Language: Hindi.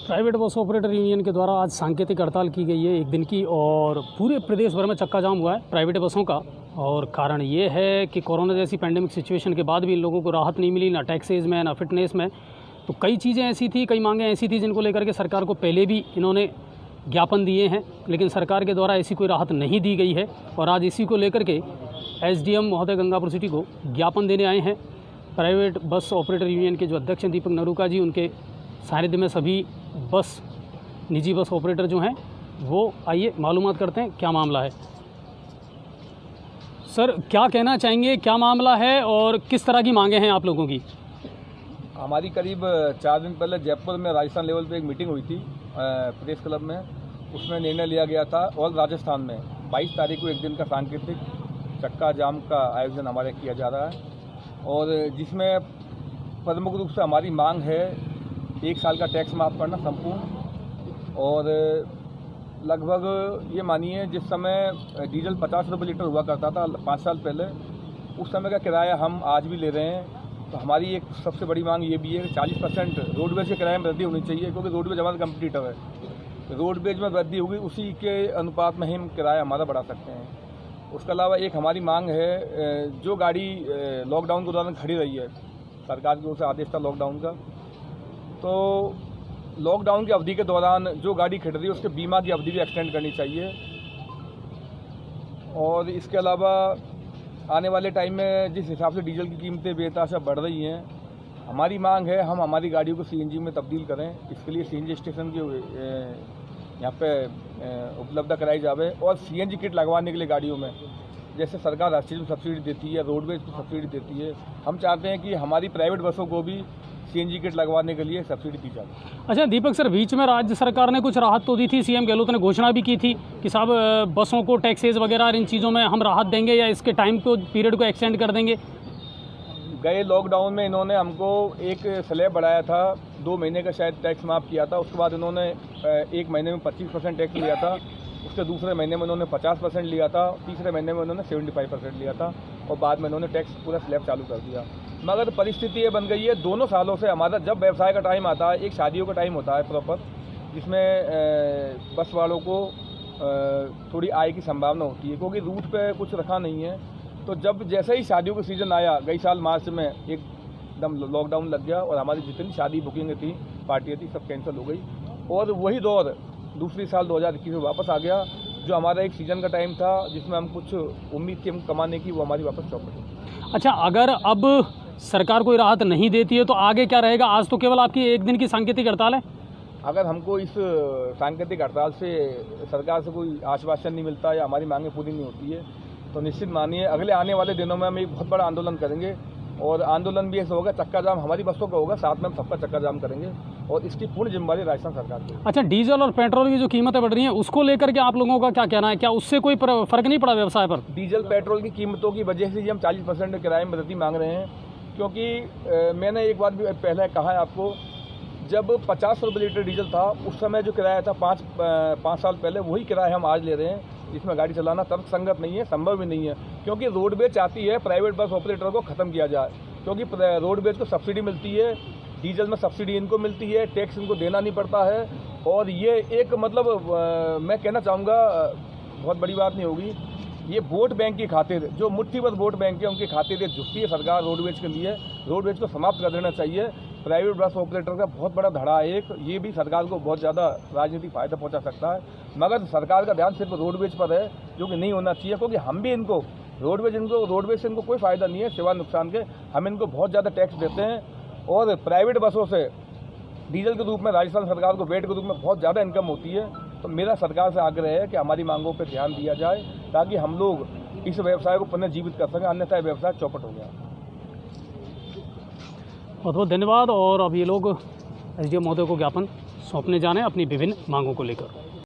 प्राइवेट बस ऑपरेटर यूनियन के द्वारा आज सांकेतिक हड़ताल की गई है 1 दिन की, और पूरे प्रदेश भर में चक्का जाम हुआ है प्राइवेट बसों का। और कारण ये है कि कोरोना जैसी पैंडेमिक सिचुएशन के बाद भी इन लोगों को राहत नहीं मिली, ना टैक्सेज में ना फिटनेस में। तो कई चीज़ें ऐसी थी, कई मांगें ऐसी थी जिनको लेकर के सरकार को पहले भी इन्होंने ज्ञापन दिए हैं, लेकिन सरकार के द्वारा ऐसी कोई राहत नहीं दी गई है। और आज इसी को लेकर के एसडीएम महोदय गंगापुर सिटी को ज्ञापन देने आए हैं प्राइवेट बस ऑपरेटर यूनियन के जो अध्यक्ष हैं दीपक नरूका जी। उनके सानिध्य में सभी निजी बस ऑपरेटर जो हैं वो आइए मालूमात करते हैं क्या मामला है। सर, क्या कहना चाहेंगे, क्या मामला है और किस तरह की मांगे हैं आप लोगों की? हमारी करीब 4 दिन पहले जयपुर में राजस्थान लेवल पे एक मीटिंग हुई थी प्रेस क्लब में। उसमें निर्णय लिया गया था और राजस्थान में 22 तारीख को 1 दिन का सांकेतिक चक्का जाम का आयोजन हमारे किया जा रहा है, और जिसमें प्रमुख रूप से हमारी मांग है 1 साल का टैक्स माफ़ करना संपूर्ण। और लगभग ये मानिए जिस समय डीजल 50 रुपये लीटर हुआ करता था 5 साल पहले, उस समय का किराया हम आज भी ले रहे हैं। तो हमारी एक सबसे बड़ी मांग ये भी है कि 40% रोडवेज के किराए में वृद्धि होनी चाहिए, क्योंकि रोडवेज हमारा कंपटीटर है। रोडवेज में वृद्धि होगी, उसी के अनुपात में ही हम किराया हमारा बढ़ा सकते हैं। उसके अलावा एक हमारी मांग है, जो गाड़ी लॉकडाउन के दौरान खड़ी रही है, सरकार की ओर से आदेश था लॉकडाउन का, तो लॉकडाउन की अवधि के दौरान जो गाड़ी खड़ी रही है उसके बीमा की अवधि भी एक्सटेंड करनी चाहिए। और इसके अलावा आने वाले टाइम में जिस हिसाब से डीजल की कीमतें बेतहाशा बढ़ रही हैं, हमारी मांग है हम हमारी गाड़ियों को सीएनजी में तब्दील करें। इसके लिए सीएनजी स्टेशन के यहाँ पे उपलब्ध कराई जाए, और सीएनजी किट लगवाने के लिए गाड़ियों में जैसे सरकार हर चीज़ में सब्सिडी देती है, रोडवेज को सब्सिडी देती है, हम चाहते हैं कि हमारी प्राइवेट बसों को भी सीएनजी किट लगवाने के लिए सब्सिडी दी जाए। अच्छा दीपक सर, बीच में राज्य सरकार ने कुछ राहत तो दी थी, सीएम गहलोत ने घोषणा भी की थी कि साहब बसों को टैक्सेज वगैरह इन चीज़ों में हम राहत देंगे या इसके टाइम को पीरियड को एक्सटेंड कर देंगे। गए लॉकडाउन में इन्होंने हमको एक स्लैब बढ़ाया था, 2 महीने का शायद टैक्स माफ़ किया था। उसके बाद इन्होंने 1 महीने में 25% टैक्स लिया था, उसके दूसरे महीने में उन्होंने 50% लिया था, तीसरे महीने में उन्होंने 75% लिया था, और बाद में उन्होंने टैक्स पूरा स्लैब चालू कर दिया। मगर परिस्थिति ये बन गई है, दोनों सालों से हमारा जब व्यवसाय का टाइम आता है, एक शादियों का टाइम होता है प्रॉपर, जिसमें बस वालों को थोड़ी आय की संभावना होती है, क्योंकि रूट पे कुछ रखा नहीं है। तो जब जैसे ही शादियों का सीज़न आया, गई साल मार्च में एकदम लॉकडाउन लग गया, और हमारी जितनी शादी बुकिंग थी, पार्टियाँ थी, सब कैंसिल हो गई। और वही दौर दूसरी साल 2021 में वापस आ गया, जो हमारा एक सीज़न का टाइम था जिसमें हम कुछ उम्मीद थी हम कमाने की, वो हमारी वापस चौपट हो। अच्छा, अगर अब सरकार कोई राहत नहीं देती है तो आगे क्या रहेगा? आज तो केवल आपकी 1 दिन की सांकेतिक हड़ताल है। अगर हमको इस सांकेतिक हड़ताल से सरकार से कोई आश्वासन नहीं मिलता या हमारी मांगें पूरी नहीं होती है, तो निश्चित मानिए अगले आने वाले दिनों में हम एक बहुत बड़ा आंदोलन करेंगे। और आंदोलन भी ऐसा होगा, चक्का जाम हमारी बसों का होगा, साथ में हम सबका चक्का जाम करेंगे, और इसकी पूर्ण जिम्मेदारी राजस्थान सरकार की। अच्छा, डीजल और पेट्रोल की जो कीमतें बढ़ रही हैं उसको लेकर के आप लोगों का क्या कहना है? क्या उससे कोई फर्क नहीं पड़ा व्यवसाय पर? डीजल पेट्रोल की कीमतों की वजह से ही हम 40% किराए में वृद्धि मांग रहे हैं, क्योंकि मैंने एक बात भी पहले कहा है आपको, जब 50 रुपये लीटर डीजल था उस समय जो किराया था 5 साल पहले, वही किराया हम आज ले रहे हैं, जिसमें गाड़ी चलाना तर्कसंगत नहीं है, संभव भी नहीं है। क्योंकि रोडवेज चाहती है प्राइवेट बस ऑपरेटर को ख़त्म किया जाए, क्योंकि रोडवेज को सब्सिडी मिलती है, डीजल में सब्सिडी इनको मिलती है, टैक्स इनको देना नहीं पड़ता है। और ये एक मतलब मैं कहना चाहूँगा, बहुत बड़ी बात नहीं होगी, ये वोट बैंक की खातिर, जो मुट्ठी भर वोट बैंक है उनकी खातिर ये झुकती है सरकार रोडवेज के लिए। रोडवेज को समाप्त कर देना चाहिए। प्राइवेट बस ऑपरेटर का बहुत बड़ा धड़ा है एक, ये भी सरकार को बहुत ज़्यादा राजनीतिक फायदा पहुंचा सकता है, मगर सरकार का ध्यान सिर्फ रोडवेज पर है, जो कि नहीं होना चाहिए, क्योंकि हम भी इनको रोडवेज से इनको कोई फ़ायदा नहीं है सिवाय नुकसान के। हम इनको बहुत ज़्यादा टैक्स देते हैं, और प्राइवेट बसों से डीजल के रूप में राजस्थान सरकार को वेट के रूप में बहुत ज़्यादा इनकम होती है। तो मेरा सरकार से आग्रह है कि हमारी मांगों पर ध्यान दिया जाए, ताकि हम लोग इस व्यवसाय को पुनर्जीवित कर सकें, अन्यथा व्यवसाय चौपट हो गया। बहुत बहुत धन्यवाद। और अब ये लोग एसडीएम महोदय को ज्ञापन सौंपने जाने अपनी विभिन्न मांगों को लेकर।